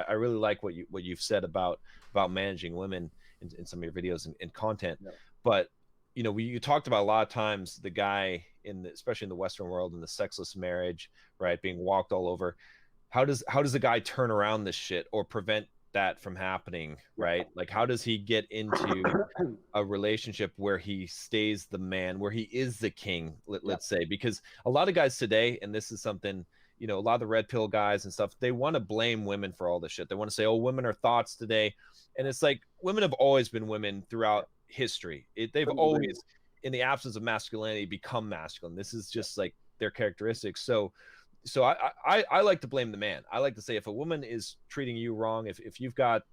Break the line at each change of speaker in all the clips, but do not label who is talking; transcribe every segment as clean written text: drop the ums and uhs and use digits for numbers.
I really like what you've said about managing women in some of your videos and content.
Yeah.
But you talked about a lot of times the guy especially in the Western world, in the sexless marriage, right, being walked all over. How does the guy turn around this shit or prevent that from happening, right? Like, how does he get into a relationship where he stays the man, where he is the king, let's say? Because a lot of guys today, and this is something, a lot of the red pill guys and stuff, they want to blame women for all this shit. They want to say, oh, women are thoughts today. And it's like, women have always been women throughout history. They've always, in the absence of masculinity, become masculine. This is just like their characteristics. So I like to blame the man. I like to say, if a woman is treating you wrong, if you've got,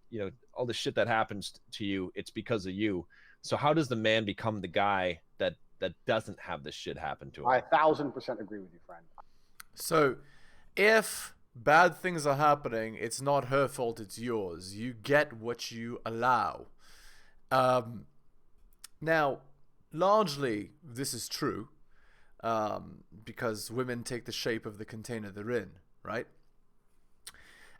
all the shit that happens to you, it's because of you. So how does the man become the guy that doesn't have this shit happen to him?
I 1000% agree with you, friend.
So if bad things are happening, it's not her fault, it's yours. You get what you allow. Now, largely, this is true. Because women take the shape of the container they're in, right?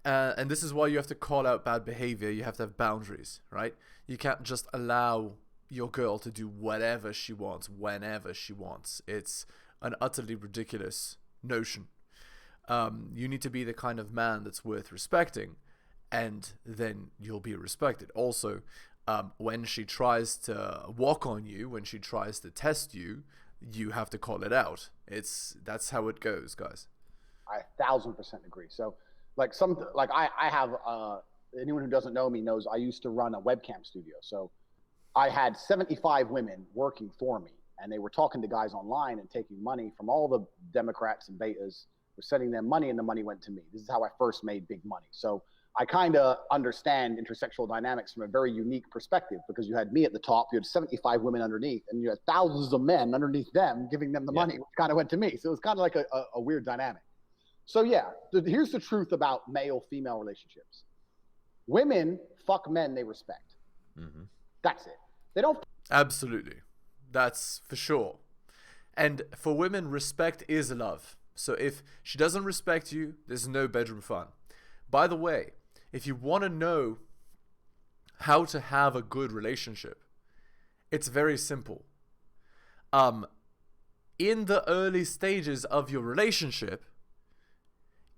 And this is why you have to call out bad behavior. You have to have boundaries, right? You can't just allow your girl to do whatever she wants, whenever she wants. It's an utterly ridiculous notion. You need to be the kind of man that's worth respecting, and then you'll be respected. Also, when she tries to walk on you, when she tries to test you, you have to call it out. That's how it goes, guys.
I 1000% agree. So I have anyone who doesn't know me knows I used to run a webcam studio. So I had 75 women working for me, and they were talking to guys online and taking money from all the Democrats and betas, were sending them money, and the money went to me. This is how I first made big money. So I kind of understand intersexual dynamics from a very unique perspective, because you had me at the top, you had 75 women underneath, and you had thousands of men underneath them giving them the money, which kind of went to me. So it was kind of like a weird dynamic. So yeah, here's the truth about male-female relationships. Women fuck men they respect.
Mm-hmm.
That's it. They don't.
Absolutely. That's for sure. And for women, respect is love. So if she doesn't respect you, there's no bedroom fun. By the way, if you want to know how to have a good relationship, it's very simple. In the early stages of your relationship,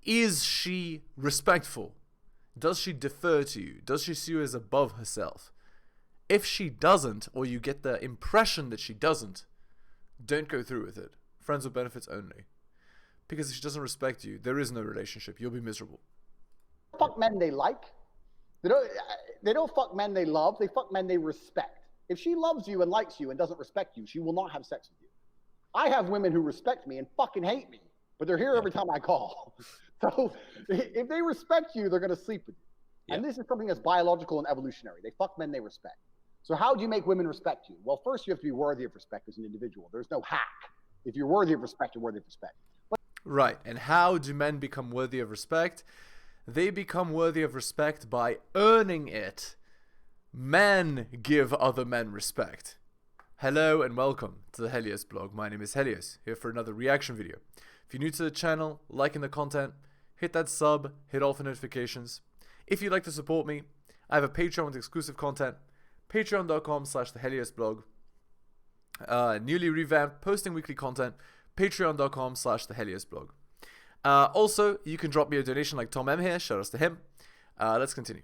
is she respectful? Does she defer to you? Does she see you as above herself? If she doesn't, or you get the impression that she doesn't, don't go through with it. Friends with benefits only. Because if she doesn't respect you, there is no relationship. You'll be miserable.
Fuck men they like. They don't fuck men they love. They fuck men they respect. If she loves you and likes you and doesn't respect you, she will not have sex with you. I have women who respect me and fucking hate me, but they're here every time I call. So if they respect you, they're going to sleep with you. And this is something that's biological and evolutionary. They fuck men they respect. So how do you make women respect you? Well, first you have to be worthy of respect as an individual. There's no hack. If you're worthy of respect, you're worthy of respect.
Right. And how do men become worthy of respect? They become worthy of respect by earning it. Men give other men respect. Hello and welcome to the Helios blog. My name is Helios, here for another reaction video. If you're new to the channel, liking the content, hit that sub, hit all for notifications. If you'd like to support me, I have a Patreon with exclusive content, patreon.com/theheliosblog. Newly revamped, posting weekly content, patreon.com/theheliosblog. Also, you can drop me a donation like Tom M here. Shout outs to him. Let's continue.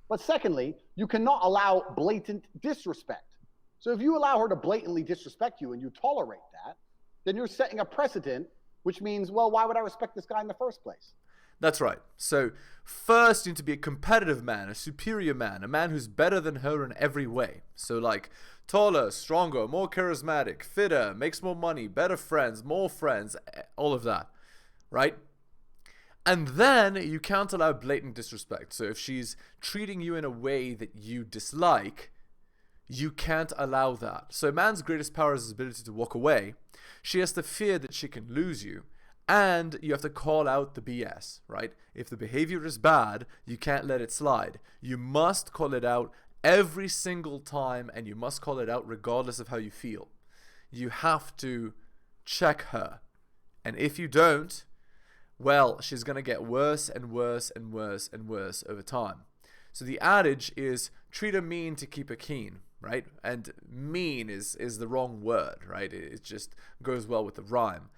But secondly, you cannot allow blatant disrespect. So if you allow her to blatantly disrespect you and you tolerate that, then you're setting a precedent, which means, well, why would I respect this guy in the first place?
That's right. So first you need to be a competitive man, a superior man, a man who's better than her in every way. So like taller, stronger, more charismatic, fitter, makes more money, better friends, more friends, all of that, right? And then you can't allow blatant disrespect. So if she's treating you in a way that you dislike, you can't allow that. So a man's greatest power is his ability to walk away. She has to fear that she can lose you. And you have to call out the BS, right? If the behavior is bad, you can't let it slide. You must call it out every single time, and you must call it out regardless of how you feel. You have to check her. And if you don't, well, she's going to get worse and worse and worse and worse over time. So the adage is treat her mean to keep her keen, right? And mean is the wrong word, right? It just goes well with the rhyme.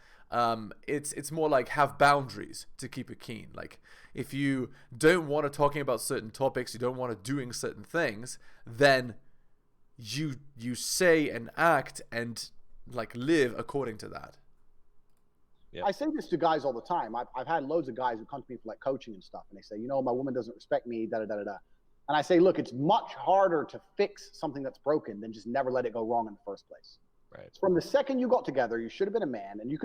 It's more like have boundaries to keep her keen. Like if you don't want her talking about certain topics, you don't want her doing certain things, then you say and act and like live according to that.
Yep. I say this to guys all the time. I've had loads of guys who come to me for like coaching and stuff, and they say, you know, my woman doesn't respect me, da da da da. And I say, look, it's much harder to fix something that's broken than just never let it go wrong in the first place.
Right.
From the second you got together, you should have been a man, and you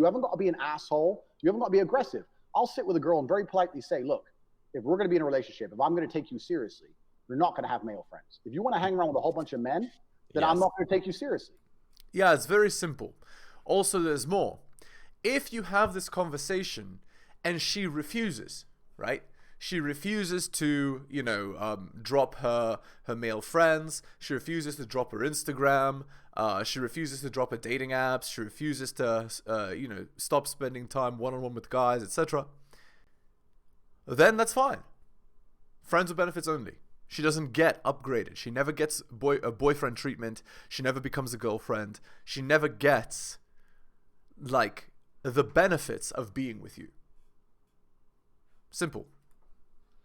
haven't got to be an asshole. You haven't got to be aggressive. I'll sit with a girl and very politely say, look, if we're going to be in a relationship, if I'm going to take you seriously, you're not going to have male friends. If you want to hang around with a whole bunch of men, then I'm not going to take you seriously.
Yeah, it's very simple. Also, there's more. If you have this conversation and she refuses, right? She refuses to, drop her male friends. She refuses to drop her Instagram. She refuses to drop her dating apps. She refuses to, stop spending time one-on-one with guys, etc. Then that's fine. Friends with benefits only. She doesn't get upgraded. She never gets a boyfriend treatment. She never becomes a girlfriend. She never gets, like, the benefits of being with you. Simple.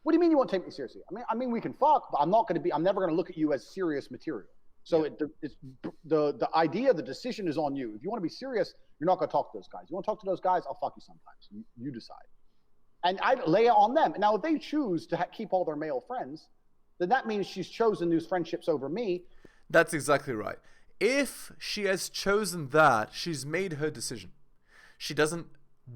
What do you mean you won't take me seriously? I mean we can fuck, but I'm never going to look at you as serious material. So it's the idea, the decision is on you. If you want to be serious, you're not going to talk to those guys. You want to talk to those guys, I'll fuck you sometimes. You decide. And I lay it on them. Now, if they choose to keep all their male friends, then that means she's chosen those friendships over me.
That's exactly right. If she has chosen that, she's made her decision. She doesn't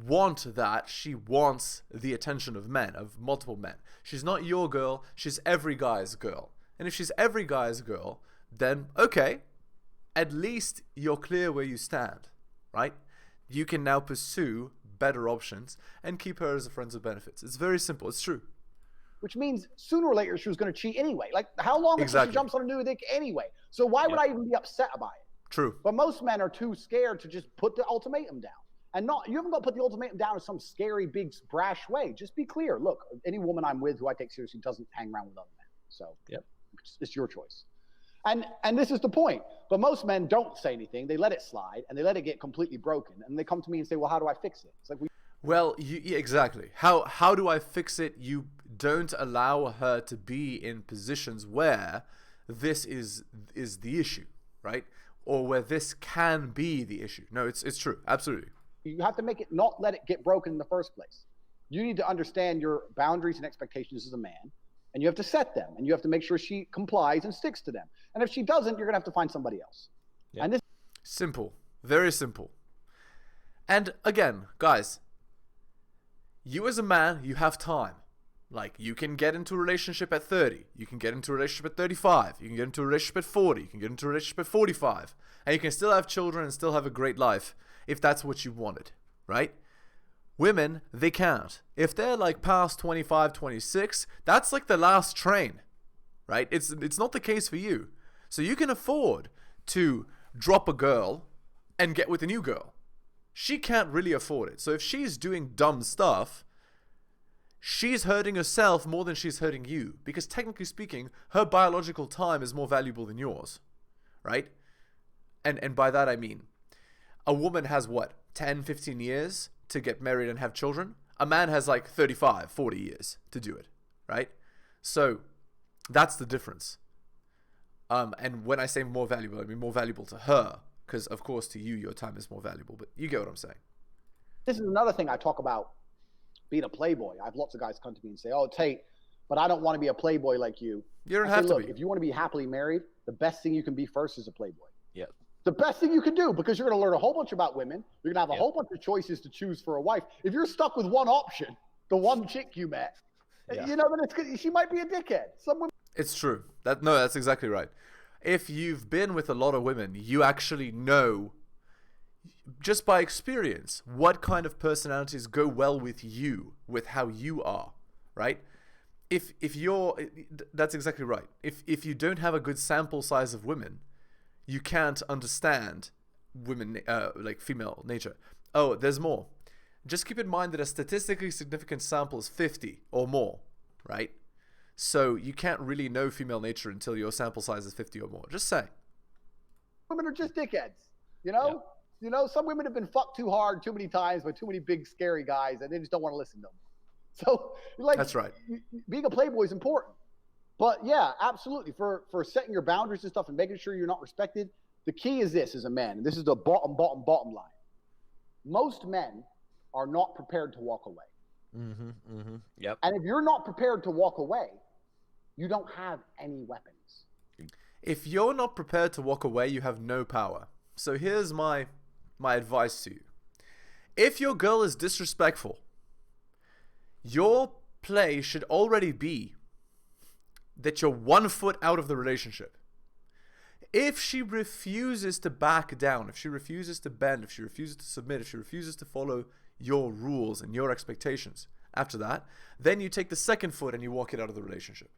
want that. She wants the attention of men, of multiple men. She's not your girl. She's every guy's girl. And if she's every guy's girl, then okay, at least you're clear where you stand, right? You can now pursue better options and keep her as a friend with benefits. It's very simple. It's true.
Which means sooner or later she was going to cheat anyway. Like how long until she jumps on a new dick anyway? So why would I even be upset about it?
True.
But most men are too scared to just put the ultimatum down. And you haven't got to put the ultimatum down in some scary, big, brash way. Just be clear. Look, any woman I'm with who I take seriously doesn't hang around with other men. So it's your choice. And this is the point. But most men don't say anything. They let it slide and they let it get completely broken. And they come to me and say, well, how do I fix it? It's like
exactly. How do I fix it? You don't allow her to be in positions where this is the issue, right? Or where this can be the issue. No, it's true. Absolutely.
You have to not let it get broken in the first place. You need to understand your boundaries and expectations as a man, and you have to set them, and you have to make sure she complies and sticks to them. And if she doesn't, you're going to have to find somebody else. Yeah. And this
simple, very simple. And again, guys, you as a man, you have time. Like, you can get into a relationship at 30. You can get into a relationship at 35. You can get into a relationship at 40. You can get into a relationship at 45. And you can still have children and still have a great life if that's what you wanted, right? Women, they can't. If they're like past 25, 26, that's like the last train, right? It's not the case for you. So you can afford to drop a girl and get with a new girl. She can't really afford it. So if she's doing dumb stuff, she's hurting herself more than she's hurting you, because technically speaking, her biological time is more valuable than yours, right? And by that I mean, a woman has what, 10, 15 years to get married and have children? A man has like 35, 40 years to do it, right? So that's the difference. And when I say more valuable, I mean more valuable to her, because of course to you, your time is more valuable, but you get what I'm saying.
This is another thing I talk about, being a playboy. I have lots of guys come to me and say, oh, Tate, but I don't want to be a playboy like you.
You don't have to be.
If you want to be happily married, the best thing you can be first is a playboy.
Yeah.
The best thing you can do, because you're going to learn a whole bunch about women. You're going to have a whole bunch of choices to choose for a wife. If you're stuck with one option, the one chick you met, then she might be a dickhead. Some women.
It's true. That's exactly right. If you've been with a lot of women, you actually know, just by experience, what kind of personalities go well with you, with how you are, right? If that's exactly right. If you don't have a good sample size of women, you can't understand women, like female nature. Oh, there's more. just keep in mind that a statistically significant sample is 50 or more, right? So you can't really know female nature until your sample size is 50 or more. Just saying.
Women are just dickheads, you know?
Yeah.
You know, some women have been fucked too hard too many times by too many big scary guys, and they just don't want to listen to them. So, like,
That's right.
Being a playboy is important. But yeah, absolutely. For setting your boundaries and stuff and making sure you're not respected, the key is this as a man, and this is the bottom line. Most men are not prepared to walk away.
Yep.
And if you're not prepared to walk away, you don't have any weapons.
If you're not prepared to walk away, you have no power. So here's my advice to you. If your girl is disrespectful, your play should already be that you're 1 foot out of the relationship. If she refuses to back down, if she refuses to bend, if she refuses to submit, if she refuses to follow your rules and your expectations, after that, then you take the 2nd foot and you walk it out of the relationship.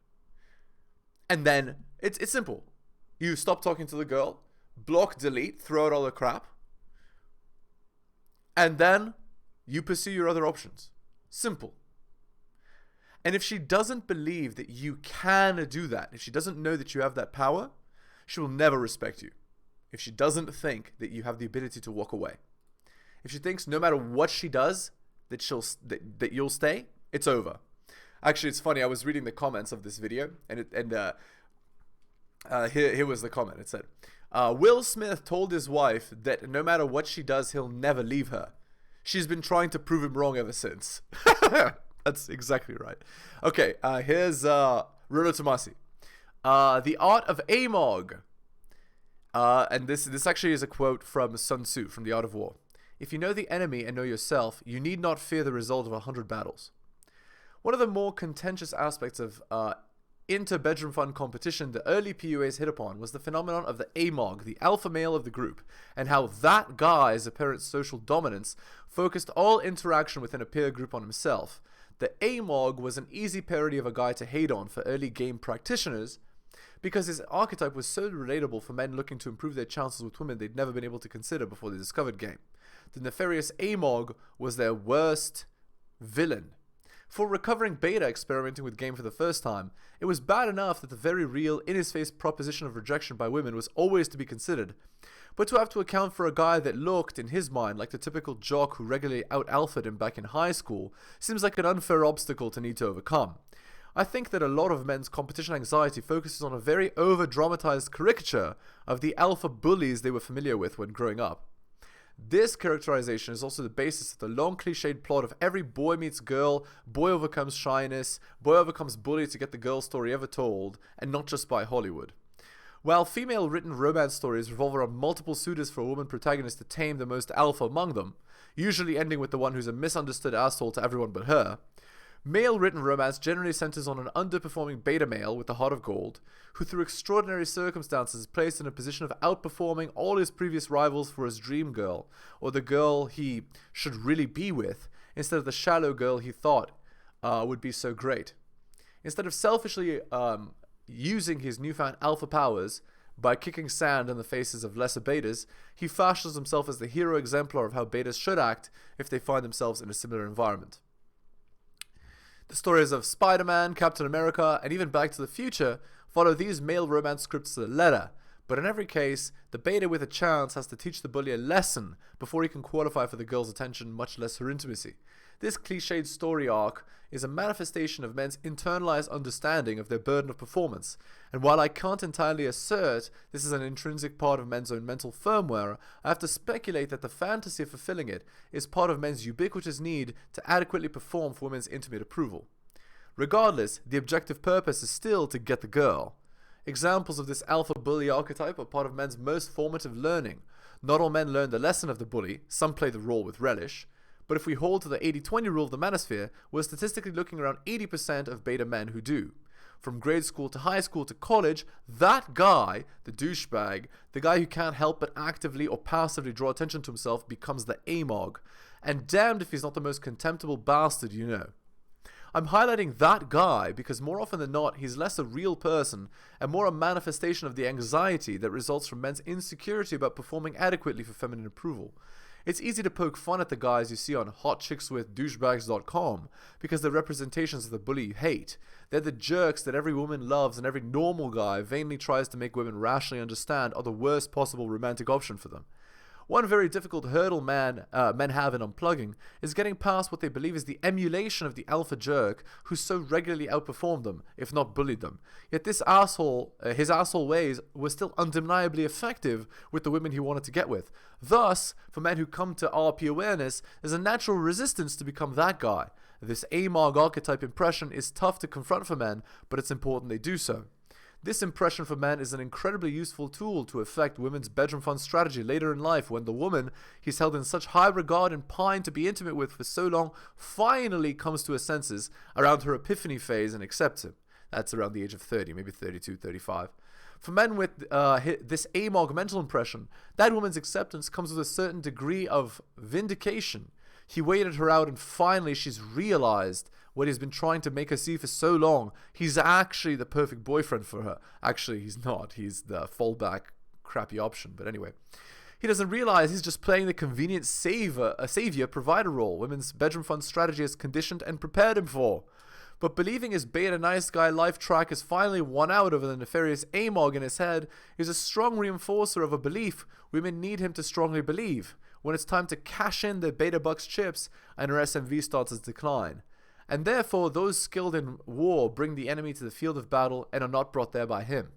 And then it's simple. You stop talking to the girl, block, delete, throw out all the crap, and then you pursue your other options. Simple. And if she doesn't believe that you can do that, if she doesn't know that you have that power, she will never respect you. If she doesn't think that you have the ability to walk away. If she thinks no matter what she does, that that you'll stay, it's over. Actually, it's funny. I was reading the comments of this video, and here was the comment. It said, Will Smith told his wife that no matter what she does, he'll never leave her. She's been trying to prove him wrong ever since. That's exactly right. Okay, here's Rollo Tomasi. The Art of Amog. And this actually is a quote from Sun Tzu, from The Art of War. If you know the enemy and know yourself, you need not fear the result of 100 battles. One of the more contentious aspects of inter-bedroom fun competition the early PUAs hit upon was the phenomenon of the amog, the alpha male of the group, and how that guy's apparent social dominance focused all interaction within a peer group on himself. The amog was an easy parody of a guy to hate on for early game practitioners because his archetype was so relatable for men looking to improve their chances with women they'd never been able to consider before they discovered game. The nefarious amog was their worst villain. For recovering beta experimenting with game for the first time, it was bad enough that the very real, in-his-face proposition of rejection by women was always to be considered, but to have to account for a guy that looked, in his mind, like the typical jock who regularly out-alphaed him back in high school seems like an unfair obstacle to need to overcome. I think that a lot of men's competition anxiety focuses on a very over-dramatized caricature of the alpha bullies they were familiar with when growing up. This characterization is also the basis of the long cliched plot of every boy meets girl, boy overcomes shyness, boy overcomes bully to get the girl story ever told, and not just by Hollywood. While female written romance stories revolve around multiple suitors for a woman protagonist to tame the most alpha among them, usually ending with the one who's a misunderstood asshole to everyone but her, male written romance generally centers on an underperforming beta male with the heart of gold, who through extraordinary circumstances is placed in a position of outperforming all his previous rivals for his dream girl, or the girl he should really be with, instead of the shallow girl he thought would be so great. Instead of selfishly using his newfound alpha powers by kicking sand in the faces of lesser betas, he fashions himself as the hero exemplar of how betas should act if they find themselves in a similar environment. The stories of Spider-Man, Captain America, and even Back to the Future follow these male romance scripts to the letter, but in every case, the beta with a chance has to teach the bully a lesson before he can qualify for the girl's attention, much less her intimacy. This cliched story arc is a manifestation of men's internalized understanding of their burden of performance, and while I can't entirely assert this is an intrinsic part of men's own mental firmware, I have to speculate that the fantasy of fulfilling it is part of men's ubiquitous need to adequately perform for women's intimate approval. Regardless, the objective purpose is still to get the girl. Examples of this alpha bully archetype are part of men's most formative learning. Not all men learn the lesson of the bully, some play the role with relish, but if we hold to the 80-20 rule of the manosphere, we're statistically looking around 80% of beta men who do. From grade school to high school to college, that guy, the douchebag, the guy who can't help but actively or passively draw attention to himself becomes the amog, and damned if he's not the most contemptible bastard you know. I'm highlighting that guy because more often than not, he's less a real person and more a manifestation of the anxiety that results from men's insecurity about performing adequately for feminine approval. It's easy to poke fun at the guys you see on hotchickswithdouchebags.com because they're representations of the bully you hate. They're the jerks that every woman loves and every normal guy vainly tries to make women rationally understand are the worst possible romantic option for them. One very difficult hurdle men have in unplugging is getting past what they believe is the emulation of the alpha jerk who so regularly outperformed them, if not bullied them. Yet this asshole, his asshole ways were still undeniably effective with the women he wanted to get with. Thus, for men who come to RP awareness, there's a natural resistance to become that guy. This amog archetype impression is tough to confront for men, but it's important they do so. This impression for men is an incredibly useful tool to affect women's bedroom fun strategy later in life when the woman he's held in such high regard and pined to be intimate with for so long finally comes to her senses around her epiphany phase and accepts him. That's around the age of 30, maybe 32, 35. For men with this amog mental impression, that woman's acceptance comes with a certain degree of vindication. He waited her out and finally she's realized what he's been trying to make her see for so long. He's actually the perfect boyfriend for her. Actually, he's not. He's the fallback crappy option. But anyway, he doesn't realize he's just playing the convenient savior provider role women's bedroom fun strategy has conditioned and prepared him for. But believing his beta nice guy life track is finally won out over the nefarious amog in his head is a strong reinforcer of a belief women need him to strongly believe when it's time to cash in their beta bucks chips and her SMV starts its decline. And therefore, those skilled in war bring the enemy to the field of battle and are not brought there by him.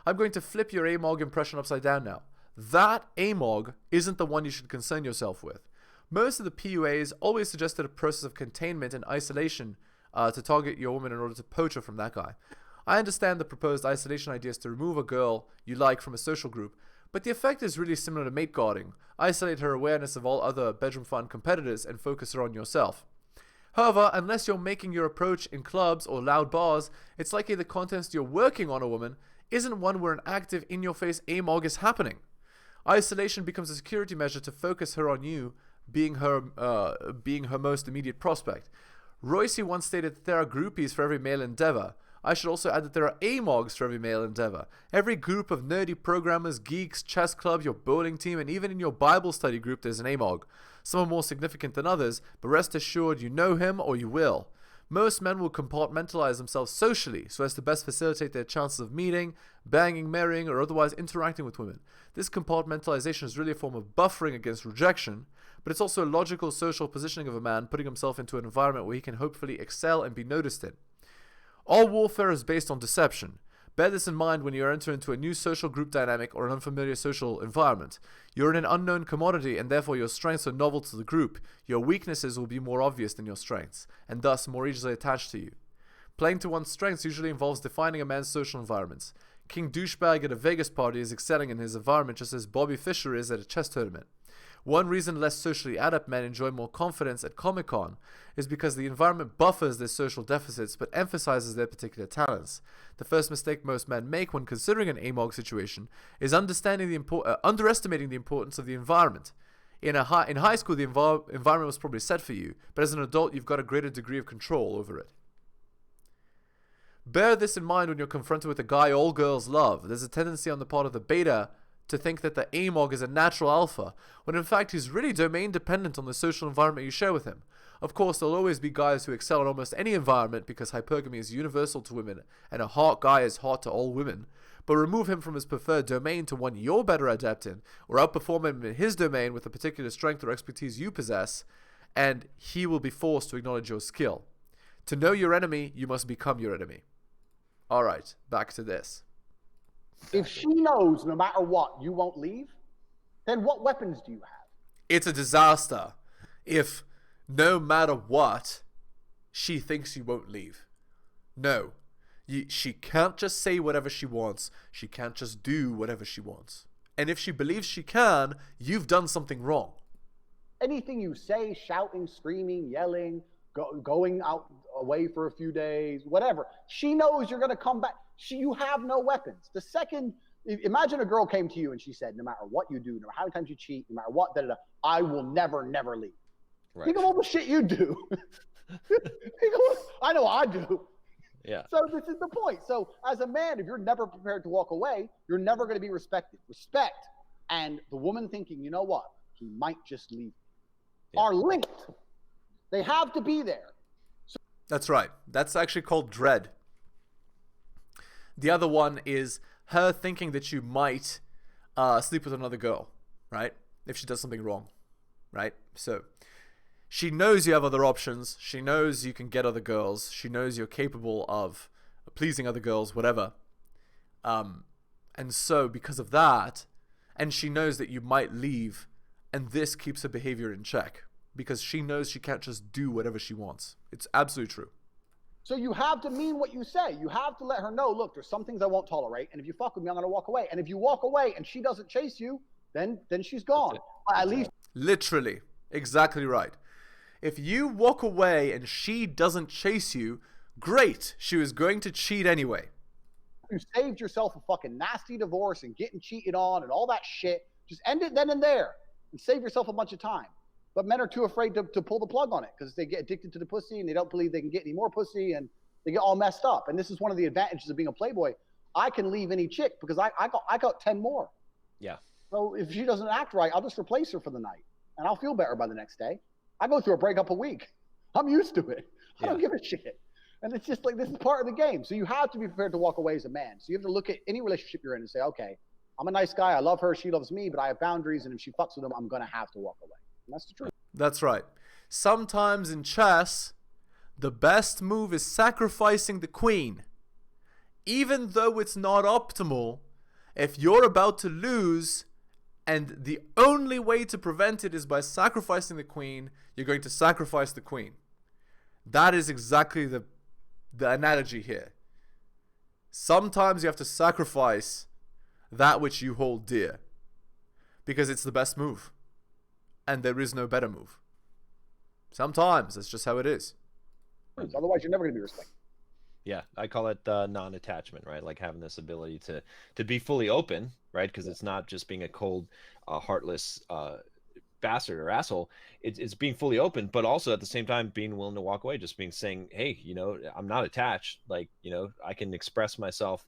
I'm going to flip your amog impression upside down now. That amog isn't the one you should concern yourself with. Most of the PUAs always suggested a process of containment and isolation to target your woman in order to poach her from that guy. I understand the proposed isolation idea is to remove a girl you like from a social group, but the effect is really similar to mate guarding. Isolate her awareness of all other bedroom fun competitors and focus her on yourself. However, unless you're making your approach in clubs or loud bars, it's likely the contest you're working on a woman isn't one where an active in-your-face amog is happening. Isolation becomes a security measure to focus her on you, being her most immediate prospect. Royce once stated that there are groupies for every male endeavor. I should also add that there are amogs for every male endeavor. Every group of nerdy programmers, geeks, chess club, your bowling team, and even in your Bible study group there's an amog. Some are more significant than others, but rest assured you know him or you will. Most men will compartmentalize themselves socially so as to best facilitate their chances of meeting, banging, marrying, or otherwise interacting with women. This compartmentalization is really a form of buffering against rejection, but it's also a logical social positioning of a man putting himself into an environment where he can hopefully excel and be noticed in. All warfare is based on deception. Bear this in mind when you enter into a new social group dynamic or an unfamiliar social environment. You're in an unknown commodity and therefore your strengths are novel to the group. Your weaknesses will be more obvious than your strengths, and thus more easily attached to you. Playing to one's strengths usually involves defining a man's social environments. King Douchebag at a Vegas party is excelling in his environment just as Bobby Fischer is at a chess tournament. One reason less socially adept men enjoy more confidence at Comic-Con is because the environment buffers their social deficits but emphasizes their particular talents. The first mistake most men make when considering an amog situation is underestimating the importance of the environment. In high school, the environment was probably set for you, but as an adult, you've got a greater degree of control over it. Bear this in mind when you're confronted with a guy all girls love. There's a tendency on the part of the beta to think that the amog is a natural alpha, when in fact he's really domain dependent on the social environment you share with him. Of course, there'll always be guys who excel in almost any environment because hypergamy is universal to women and a hot guy is hot to all women, but remove him from his preferred domain to one you're better adept in, or outperform him in his domain with a particular strength or expertise you possess, and he will be forced to acknowledge your skill. To know your enemy, you must become your enemy. Alright, back to this.
If she knows no matter what you won't leave, then what weapons do you have?
It's a disaster if no matter what she thinks you won't leave. No. She can't just say whatever she wants. She can't just do whatever she wants. And if she believes she can, you've done something wrong.
Anything you say, shouting, screaming, yelling, going out away for a few days, whatever. She knows you're going to come back. You have no weapons. The second, imagine a girl came to you and she said, no matter what you do, no matter how many times you cheat, no matter what, I will never leave. Right. Think of all the shit you do. I know I do.
Yeah.
So this is the point. So as a man, if you're never prepared to walk away, you're never going to be respected. Respect. And the woman thinking, you know what? he might just leave me,
Yeah.
are linked. They have to be there.
That's right. That's actually called dread. The other one is her thinking that you might sleep with another girl, right? If she does something wrong, right? So she knows you have other options. She knows you can get other girls. She knows you're capable of pleasing other girls, whatever. And so because of that, and she knows that you might leave, and this keeps her behavior in check because she knows she can't just do whatever she wants. It's absolutely true.
So you have to mean what you say. You have to let her know, look, there's some things I won't tolerate, and if you fuck with me, I'm going to walk away. And if you walk away and she doesn't chase you, then she's gone. At least
Literally. Exactly right. If you walk away and she doesn't chase you, great. She was going to cheat anyway.
you saved yourself a fucking nasty divorce and getting cheated on and all that shit. Just end it then and there and save yourself a bunch of time. But men are too afraid to pull the plug on it because they get addicted to the pussy and they don't believe they can get any more pussy and they get all messed up. And this is one of the advantages of being a playboy. I can leave any chick because I got 10 more.
Yeah.
So if she doesn't act right, I'll just replace her for the night and I'll feel better by the next day. I go through a breakup a week. I'm used to it. I don't give a shit. And it's just like, this is part of the game. So you have to be prepared to walk away as a man. So you have to look at any relationship you're in and say, okay, I'm a nice guy. I love her. She loves me, but I have boundaries. And if she fucks with them, I'm going to have to walk away. And that's the truth.
That's right. Sometimes in chess, the best move is sacrificing the queen. Even though it's not optimal, if you're about to lose and the only way to prevent it is by sacrificing the queen, you're going to sacrifice the queen. That is exactly the analogy here. Sometimes you have to sacrifice that which you hold dear because it's the best move and there is no better move. Sometimes that's just how it is.
Otherwise, you're never going to be respected.
Yeah, I call it non-attachment, right? Like having this ability to be fully open, right? Because it's not just being a cold, heartless bastard or asshole. It's being fully open, but also at the same time being willing to walk away, just saying, hey, I'm not attached. Like, I can express myself,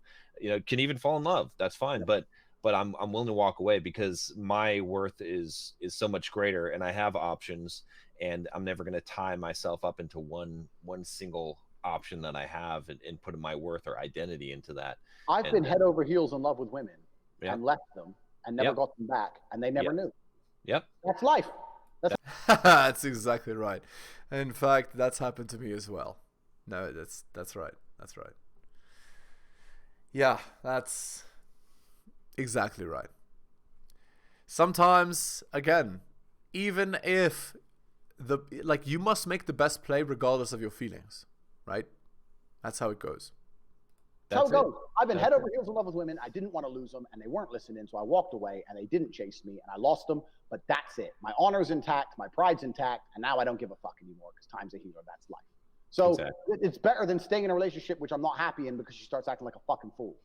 can even fall in love. That's fine. But I'm willing to walk away because my worth is so much greater and I have options and I'm never going to tie myself up into one single option that I have and put my worth or identity into that.
I've been head over heels in love with women and left them and never got them back and they never knew.
Yep.
That's life.
That's exactly right. In fact, that's happened to me as well. No, that's right. That's right. Yeah, that's exactly right. Sometimes, again, even if you must make the best play regardless of your feelings, right? That's how it goes.
That's how it goes. I've been head over heels in love with women. I didn't want to lose them, and they weren't listening, so I walked away, and they didn't chase me, and I lost them. But that's it. My honor's intact, my pride's intact, and now I don't give a fuck anymore because time's a healer. That's life. So it's better than staying in a relationship which I'm not happy in because she starts acting like a fucking fool.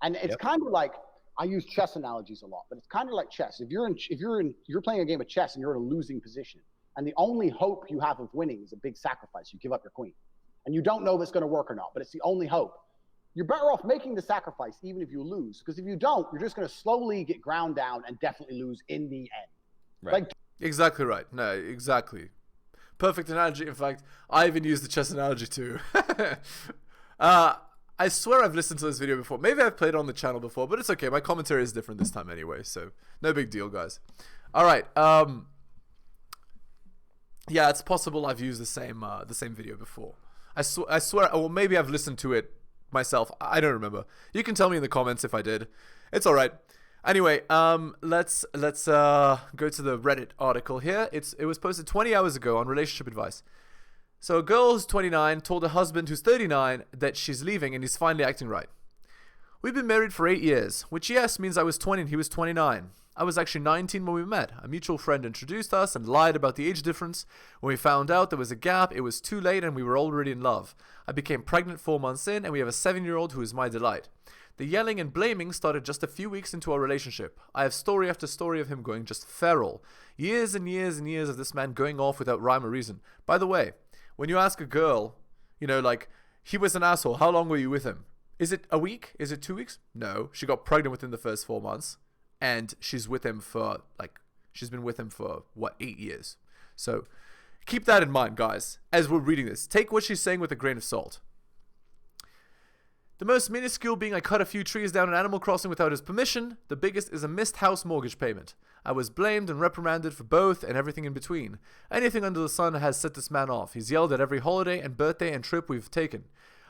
And it's kind of like, I use chess analogies a lot, but it's kind of like chess. If you're playing a game of chess and you're in a losing position, and the only hope you have of winning is a big sacrifice, you give up your queen, and you don't know if it's going to work or not, but it's the only hope. You're better off making the sacrifice even if you lose, because if you don't, you're just going to slowly get ground down and definitely lose in the end.
Right. Exactly right. No, exactly. Perfect analogy. In fact, I even used the chess analogy too. I swear I've listened to this video before. Maybe I've played it on the channel before, but it's okay. My commentary is different this time anyway, so no big deal, guys. All right. Yeah, it's possible I've used the same video before. I swear, or maybe I've listened to it myself. I don't remember. You can tell me in the comments if I did. It's all right. Anyway, let's go to the Reddit article here. It was posted 20 hours ago on relationship advice. So a girl who's 29 told her husband who's 39 that she's leaving and he's finally acting right. We've been married for 8 years, which yes means I was 20 and he was 29. I was actually 19 when we met. A mutual friend introduced us and lied about the age difference. When we found out there was a gap, it was too late and we were already in love. I became pregnant 4 months in and we have a 7-year-old who is my delight. The yelling and blaming started just a few weeks into our relationship. I have story after story of him going just feral. Years and years and years of this man going off without rhyme or reason. By the way, when you ask a girl, he was an asshole, how long were you with him? Is it a week? Is it 2 weeks? No, she got pregnant within the first 4 months. And she's with him for, She's been with him for, what, 8 years. So keep that in mind, guys, as we're reading this. Take what she's saying with a grain of salt. The most minuscule being I cut a few trees down an Animal Crossing without his permission. The biggest is a missed house mortgage payment. I was blamed and reprimanded for both and everything in between. Anything under the sun has set this man off. He's yelled at every holiday and birthday and trip we've taken.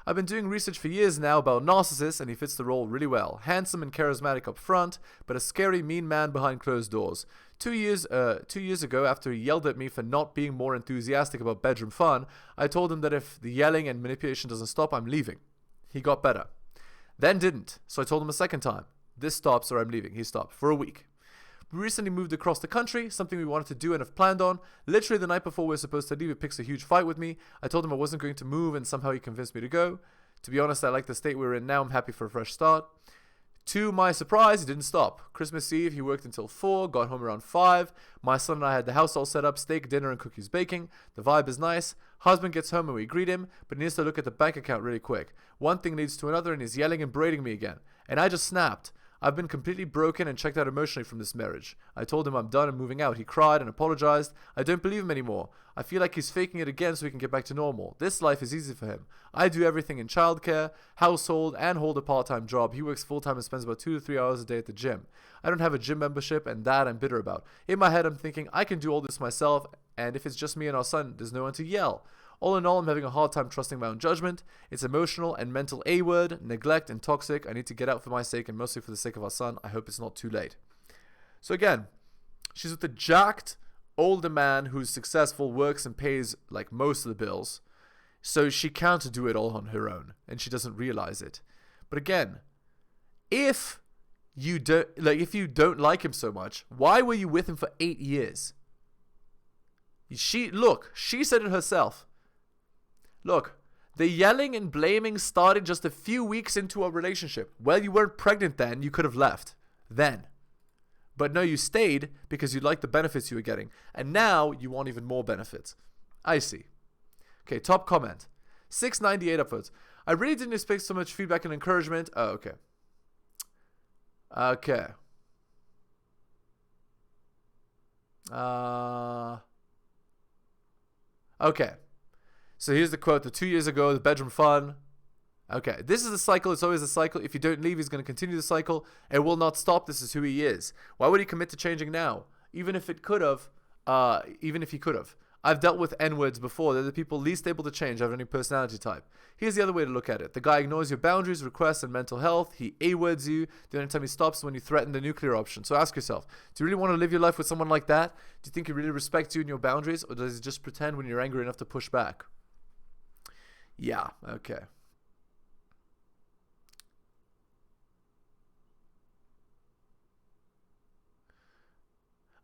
I've been doing research for years now about narcissists, and he fits the role really well. Handsome and charismatic up front, but a scary, mean man behind closed doors. 2 years ago, after he yelled at me for not being more enthusiastic about bedroom fun, I told him that if the yelling and manipulation doesn't stop, I'm leaving. He got better. Then didn't, so I told him a second time. This stops or I'm leaving. He stopped for a week. We recently moved across the country, something we wanted to do and have planned on. Literally the night before we were supposed to leave, he picks a huge fight with me. I told him I wasn't going to move and somehow he convinced me to go. To be honest, I like the state we're in now. I'm happy for a fresh start. To my surprise, he didn't stop. Christmas Eve, he worked until 4, got home around 5. My son and I had the house all set up, steak, dinner, and cookies baking. The vibe is nice. Husband gets home and we greet him, but he needs to look at the bank account really quick. One thing leads to another and he's yelling and berating me again. And I just snapped. I've been completely broken and checked out emotionally from this marriage. I told him I'm done and moving out. He cried and apologized. I don't believe him anymore. I feel like he's faking it again so he can get back to normal. This life is easy for him. I do everything in childcare, household, and hold a part-time job. He works full-time and spends about 2 to 3 hours a day at the gym. I don't have a gym membership, and that I'm bitter about. In my head, I'm thinking I can do all this myself, and if it's just me and our son, there's no one to yell. All in all, I'm having a hard time trusting my own judgment. It's emotional and mental A-word, neglect, and toxic. I need to get out for my sake and mostly for the sake of our son. I hope it's not too late. So again, she's with a jacked, older man who's successful, works and pays like most of the bills. So she can't do it all on her own, and she doesn't realize it. But again, if you don't like him so much, why were you with him for 8 years? She said it herself. Look, the yelling and blaming started just a few weeks into our relationship. Well, you weren't pregnant then. You could have left then. But no, you stayed because you liked the benefits you were getting. And now you want even more benefits. I see. Okay, top comment. 698 upvotes. I really didn't expect so much feedback and encouragement. Oh, okay. Okay. Okay. So here's the quote. The 2 years ago, the bedroom fun. Okay, this is a cycle. It's always a cycle. If you don't leave, he's going to continue the cycle. It will not stop. This is who he is. Why would he commit to changing now? Even if he could have. I've dealt with N-words before. They're the people least able to change out of any personality type. Here's the other way to look at it. The guy ignores your boundaries, requests, and mental health. He A-words you. The only time he stops is when you threaten the nuclear option. So ask yourself, do you really want to live your life with someone like that? Do you think he really respects you and your boundaries? Or does he just pretend when you're angry enough to push back? Yeah, okay.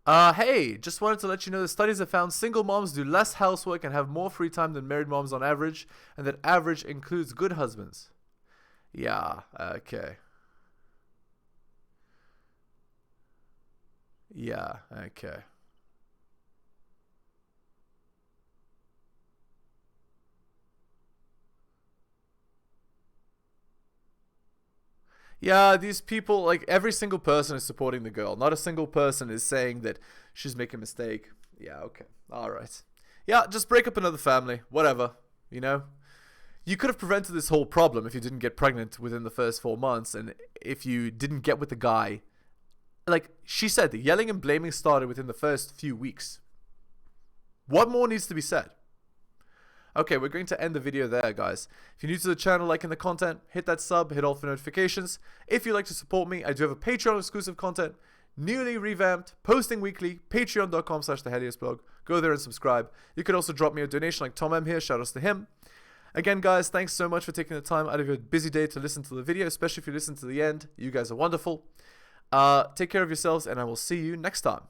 Hey, just wanted to let you know the studies have found single moms do less housework and have more free time than married moms on average, and that average includes good husbands. Yeah, okay. Yeah, okay. Yeah, these people, like, every single person is supporting the girl. Not a single person is saying that she's making a mistake. Yeah, okay. Alright. Yeah, just break up another family. Whatever. You know? You could have prevented this whole problem if you didn't get pregnant within the first 4 months, and if you didn't get with the guy. Like, she said, the yelling and blaming started within the first few weeks. What more needs to be said? Okay, we're going to end the video there, guys. If you're new to the channel, liking the content, hit that sub, hit all for notifications. If you'd like to support me, I do have a Patreon exclusive content, newly revamped, posting weekly, patreon.com/theheliosblog. Go there and subscribe. You could also drop me a donation like Tom M here, shout outs to him. Again, guys, thanks so much for taking the time out of your busy day to listen to the video, especially if you listen to the end. You guys are wonderful. Take care of yourselves, and I will see you next time.